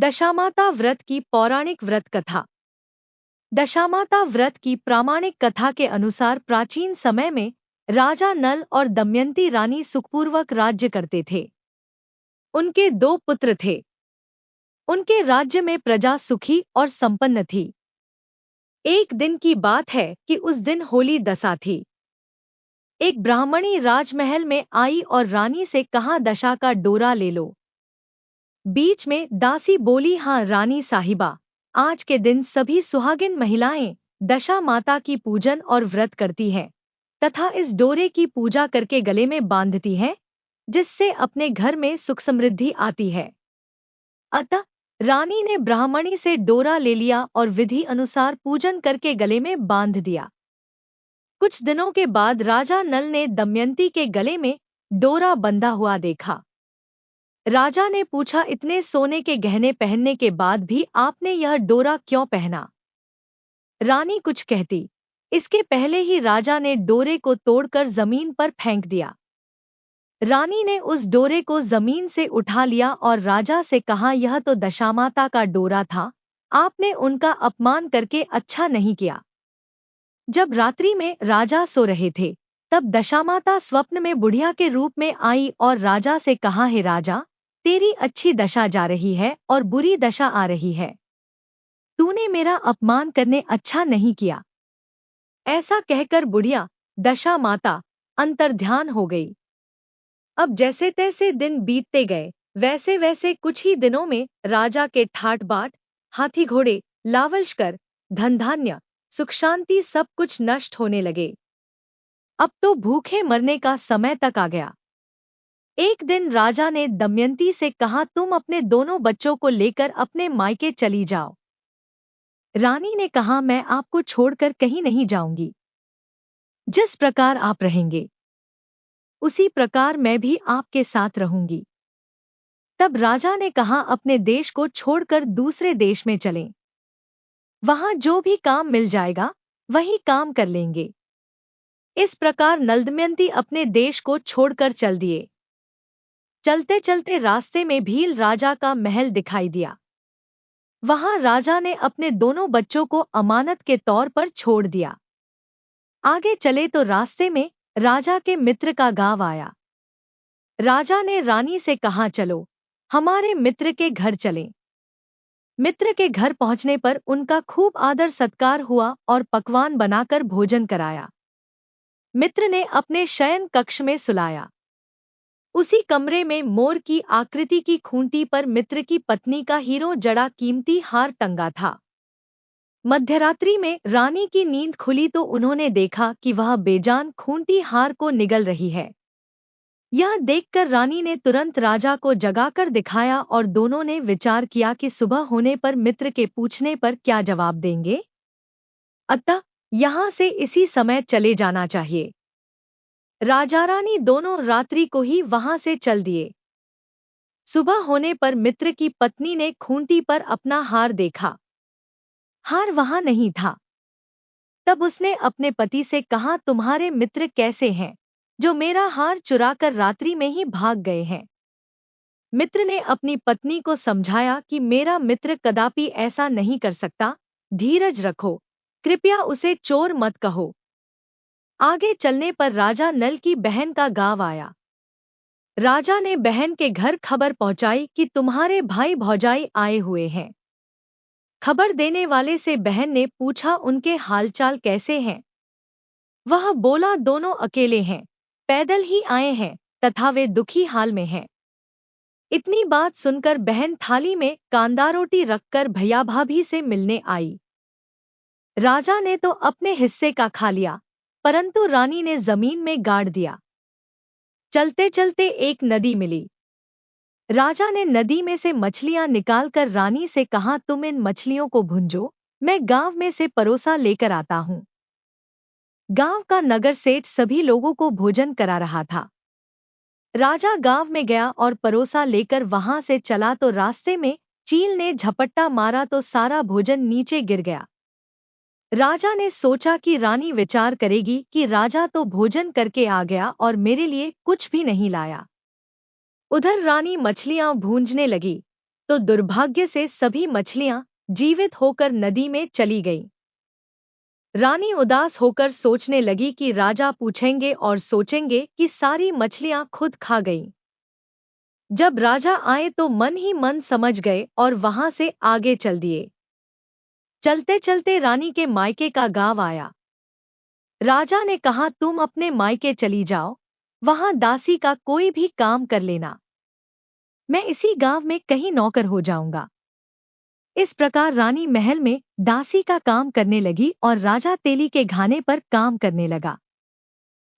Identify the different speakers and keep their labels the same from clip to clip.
Speaker 1: दशामाता व्रत की पौराणिक व्रत कथा। दशामाता व्रत की प्रामाणिक कथा के अनुसार प्राचीन समय में राजा नल और दमयंती रानी सुखपूर्वक राज्य करते थे। उनके 2 पुत्र थे। उनके राज्य में प्रजा सुखी और संपन्न थी। एक दिन की बात है कि उस दिन होली दशा थी। एक ब्राह्मणी राजमहल में आई और रानी से कहा, दशा का डोरा ले लो। बीच में दासी बोली, हाँ रानी साहिबा, आज के दिन सभी सुहागिन महिलाएं दशा माता की पूजन और व्रत करती हैं तथा इस डोरे की पूजा करके गले में बांधती हैं, जिससे अपने घर में सुख समृद्धि आती है। अतः रानी ने ब्राह्मणी से डोरा ले लिया और विधि अनुसार पूजन करके गले में बांध दिया। कुछ दिनों के बाद राजा नल ने दमयंती के गले में डोरा बंधा हुआ देखा। राजा ने पूछा, इतने सोने के गहने पहनने के बाद भी आपने यह डोरा क्यों पहना? रानी कुछ कहती, इसके पहले ही राजा ने डोरे को तोड़कर जमीन पर फेंक दिया। रानी ने उस डोरे को जमीन से उठा लिया और राजा से कहा, यह तो दशामाता का डोरा था, आपने उनका अपमान करके अच्छा नहीं किया। जब रात्रि में राजा सो रहे थे, तब दशामाता स्वप्न में बुढ़िया के रूप में आई और राजा से कहा, हे राजा, तेरी अच्छी दशा जा रही है और बुरी दशा आ रही है। तूने मेरा अपमान करने अच्छा नहीं किया। ऐसा कहकर बुढ़िया दशा माता अंतर्ध्यान हो गई। अब जैसे तैसे दिन बीतते गए, वैसे वैसे कुछ ही दिनों में राजा के ठाट बाट, हाथी घोड़े, लावलश्कर, धन धान्य, सुख शांति सब कुछ नष्ट होने लगे। अब तो भूखे मरने का समय तक आ गया। एक दिन राजा ने दमयंती से कहा, तुम अपने दोनों बच्चों को लेकर अपने मायके चली जाओ। रानी ने कहा, मैं आपको छोड़कर कहीं नहीं जाऊंगी। जिस प्रकार आप रहेंगे उसी प्रकार मैं भी आपके साथ रहूंगी। तब राजा ने कहा, अपने देश को छोड़कर दूसरे देश में चलें। वहां जो भी काम मिल जाएगा वही काम कर लेंगे। इस प्रकार नल दमयंती अपने देश को छोड़कर चल दिए। चलते चलते रास्ते में भील राजा का महल दिखाई दिया। वहां राजा ने अपने दोनों बच्चों को अमानत के तौर पर छोड़ दिया। आगे चले तो रास्ते में राजा के मित्र का गांव आया। राजा ने रानी से कहा, चलो हमारे मित्र के घर चलें। मित्र के घर पहुंचने पर उनका खूब आदर सत्कार हुआ और पकवान बनाकर भोजन कराया। मित्र ने अपने शयन कक्ष में सुलाया। उसी कमरे में मोर की आकृति की खूंटी पर मित्र की पत्नी का हीरों जड़ा कीमती हार टंगा था। मध्यरात्रि में रानी की नींद खुली तो उन्होंने देखा कि वह बेजान खूंटी हार को निगल रही है। यह देखकर रानी ने तुरंत राजा को जगाकर दिखाया और दोनों ने विचार किया कि सुबह होने पर मित्र के पूछने पर क्या जवाब देंगे। अतः यहाँ से इसी समय चले जाना चाहिए। राजा रानी दोनों रात्रि को ही वहां से चल दिए। सुबह होने पर मित्र की पत्नी ने खूंटी पर अपना हार देखा। हार वहां नहीं था। तब उसने अपने पति से कहा, तुम्हारे मित्र कैसे हैं जो मेरा हार चुराकर रात्रि में ही भाग गए हैं? मित्र ने अपनी पत्नी को समझाया कि मेरा मित्र कदापि ऐसा नहीं कर सकता, धीरज रखो, कृपया उसे चोर मत कहो। आगे चलने पर राजा नल की बहन का गांव आया। राजा ने बहन के घर खबर पहुंचाई कि तुम्हारे भाई भौजाई आए हुए हैं। खबर देने वाले से बहन ने पूछा, उनके हालचाल कैसे हैं? वह बोला, दोनों अकेले हैं, पैदल ही आए हैं तथा वे दुखी हाल में हैं। इतनी बात सुनकर बहन थाली में कांदा रोटी रखकर भैया भाभी से मिलने आई। राजा ने तो अपने हिस्से का खा लिया, परंतु रानी ने जमीन में गाड़ दिया। चलते चलते एक नदी मिली। राजा ने नदी में से मछलियां निकालकर रानी से कहा, तुम इन मछलियों को भूंजो, मैं गांव में से परोसा लेकर आता हूं। गांव का नगर सेठ सभी लोगों को भोजन करा रहा था। राजा गांव में गया और परोसा लेकर वहां से चला तो रास्ते में चील ने झपट्टा मारा तो सारा भोजन नीचे गिर गया। राजा ने सोचा कि रानी विचार करेगी कि राजा तो भोजन करके आ गया और मेरे लिए कुछ भी नहीं लाया। उधर रानी मछलियां भूंजने लगी तो दुर्भाग्य से सभी मछलियां जीवित होकर नदी में चली गईं। रानी उदास होकर सोचने लगी कि राजा पूछेंगे और सोचेंगे कि सारी मछलियां खुद खा गईं। जब राजा आए तो मन ही मन समझ गए और वहां से आगे चल दिए। चलते चलते रानी के मायके का गांव आया। राजा ने कहा, तुम अपने मायके चली जाओ, वहां दासी का कोई भी काम कर लेना, मैं इसी गांव में कहीं नौकर हो जाऊंगा। इस प्रकार रानी महल में दासी का काम करने लगी और राजा तेली के घाने पर काम करने लगा।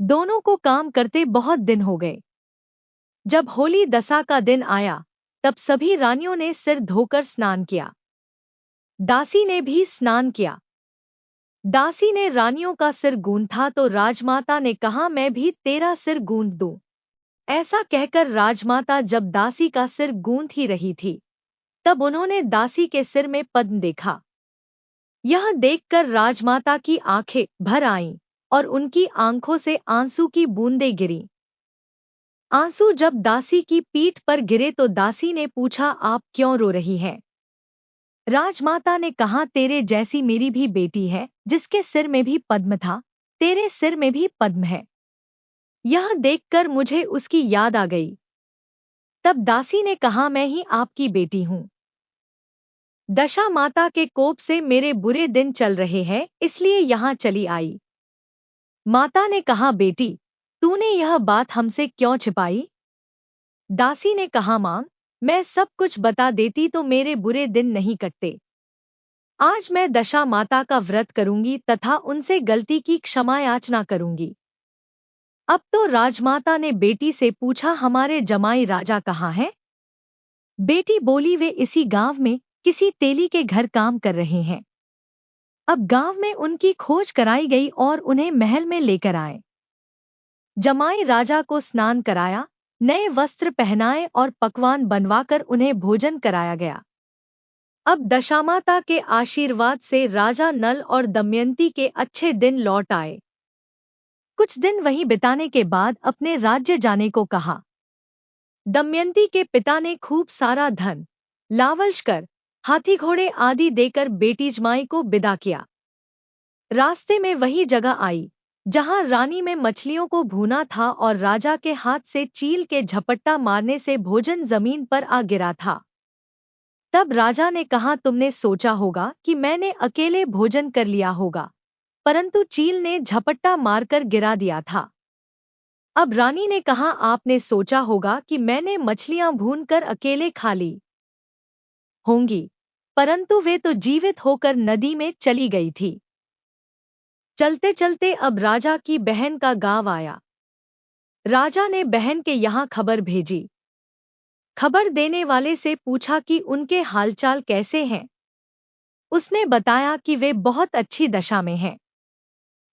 Speaker 1: दोनों को काम करते बहुत दिन हो गए। जब होली दशा का दिन आया तब सभी रानियों ने सिर धोकर स्नान किया। दासी ने भी स्नान किया। दासी ने रानियों का सिर गूंथा तो राजमाता ने कहा, मैं भी तेरा सिर गूंथ दूं। ऐसा कहकर राजमाता जब दासी का सिर गूंथ ही रही थी तब उन्होंने दासी के सिर में पद्म देखा। यह देखकर राजमाता की आंखें भर आईं और उनकी आंखों से आंसू की बूंदें गिरीं। आंसू जब दासी की पीठ पर गिरे तो दासी ने पूछा, आप क्यों रो रही हैं? राजमाता ने कहा, तेरे जैसी मेरी भी बेटी है जिसके सिर में भी पद्म था, तेरे सिर में भी पद्म है। यह देखकर मुझे उसकी याद आ गई। तब दासी ने कहा, मैं ही आपकी बेटी हूं। दशा माता के कोप से मेरे बुरे दिन चल रहे हैं, इसलिए यहां चली आई। माता ने कहा, बेटी तूने यह बात हमसे क्यों छिपाई? दासी ने कहा, मां, मैं सब कुछ बता देती तो मेरे बुरे दिन नहीं कटते। आज मैं दशा माता का व्रत करूंगी तथा उनसे गलती की क्षमा याचना करूंगी। अब तो राजमाता ने बेटी से पूछा, हमारे जमाई राजा कहाँ हैं? बेटी बोली, वे इसी गांव में किसी तेली के घर काम कर रहे हैं। अब गांव में उनकी खोज कराई गई और उन्हें महल में लेकर आए। जमाई राजा को स्नान कराया, नए वस्त्र पहनाए और पकवान बनवाकर उन्हें भोजन कराया गया। अब दशामाता के आशीर्वाद से राजा नल और दमयंती के अच्छे दिन लौट आए। कुछ दिन वहीं बिताने के बाद अपने राज्य जाने को कहा। दमयंती के पिता ने खूब सारा धन, लावलश्कर, हाथी घोड़े आदि देकर बेटी जमाई को विदा किया। रास्ते में वही जगह आई जहां रानी में मछलियों को भूना था और राजा के हाथ से चील के झपट्टा मारने से भोजन जमीन पर आ गिरा था। तब राजा ने कहा, तुमने सोचा होगा कि मैंने अकेले भोजन कर लिया होगा, परंतु चील ने झपट्टा मारकर गिरा दिया था। अब रानी ने कहा, आपने सोचा होगा कि मैंने मछलियां भूनकर अकेले खा ली होंगी, परंतु वे तो जीवित होकर नदी में चली गई थी। चलते चलते अब राजा की बहन का गांव आया। राजा ने बहन के यहाँ खबर भेजी। खबर देने वाले से पूछा कि उनके हालचाल कैसे हैं। उसने बताया कि वे बहुत अच्छी दशा में हैं।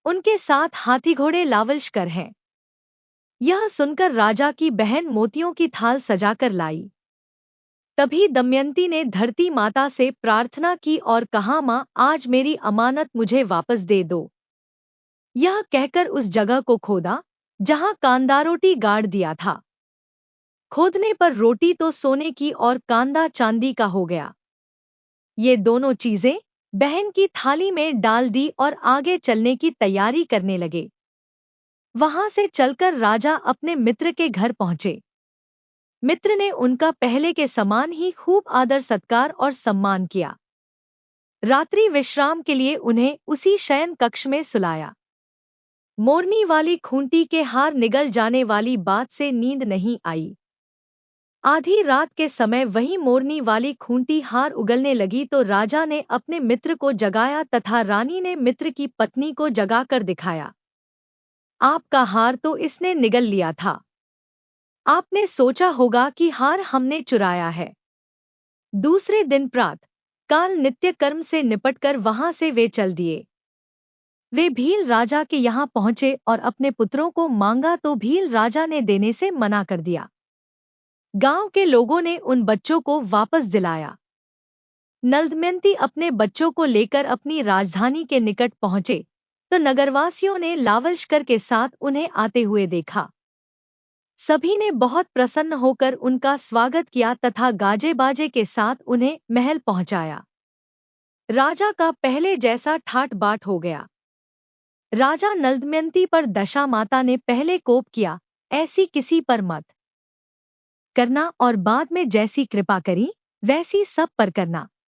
Speaker 1: उनके साथ हाथी घोड़े लावलश्कर हैं। यह सुनकर राजा की बहन मोतियों की थाल सजाकर लाई। तभी दमयंती ने धरती माता से प्रार्थना की और कहा, मां, आज मेरी अमानत मुझे वापस दे दो। यह कहकर उस जगह को खोदा जहां कांदा रोटी गाड़ दिया था। खोदने पर रोटी तो सोने की और कांदा चांदी का हो गया। ये दोनों चीजें बहन की थाली में डाल दी और आगे चलने की तैयारी करने लगे। वहां से चलकर राजा अपने मित्र के घर पहुंचे। मित्र ने उनका पहले के समान ही खूब आदर सत्कार और सम्मान किया। रात्रि विश्राम के लिए उन्हें उसी शयन कक्ष में सुलाया। मोरनी वाली खूंटी के हार निगल जाने वाली बात से नींद नहीं आई। आधी रात के समय वही मोरनी वाली खूंटी हार उगलने लगी तो राजा ने अपने मित्र को जगाया तथा रानी ने मित्र की पत्नी को जगाकर दिखाया। आपका हार तो इसने निगल लिया था। आपने सोचा होगा कि हार हमने चुराया है। दूसरे दिन प्रातः काल नित्य कर्म से निपटकर वहां से वे चल दिए। वे भील राजा के यहाँ पहुंचे और अपने पुत्रों को मांगा तो भील राजा ने देने से मना कर दिया। गांव के लोगों ने उन बच्चों को वापस दिलाया। नलदमयंती अपने बच्चों को लेकर अपनी राजधानी के निकट पहुंचे तो नगरवासियों ने लावलश्कर के साथ उन्हें आते हुए देखा। सभी ने बहुत प्रसन्न होकर उनका स्वागत किया तथा गाजे बाजे के साथ उन्हें महल पहुंचाया। राजा का पहले जैसा ठाट बाट हो गया। राजा नल दमयंती पर दशा माता ने पहले कोप किया, ऐसी किसी पर मत करना, और बाद में जैसी कृपा करी वैसी सब पर करना।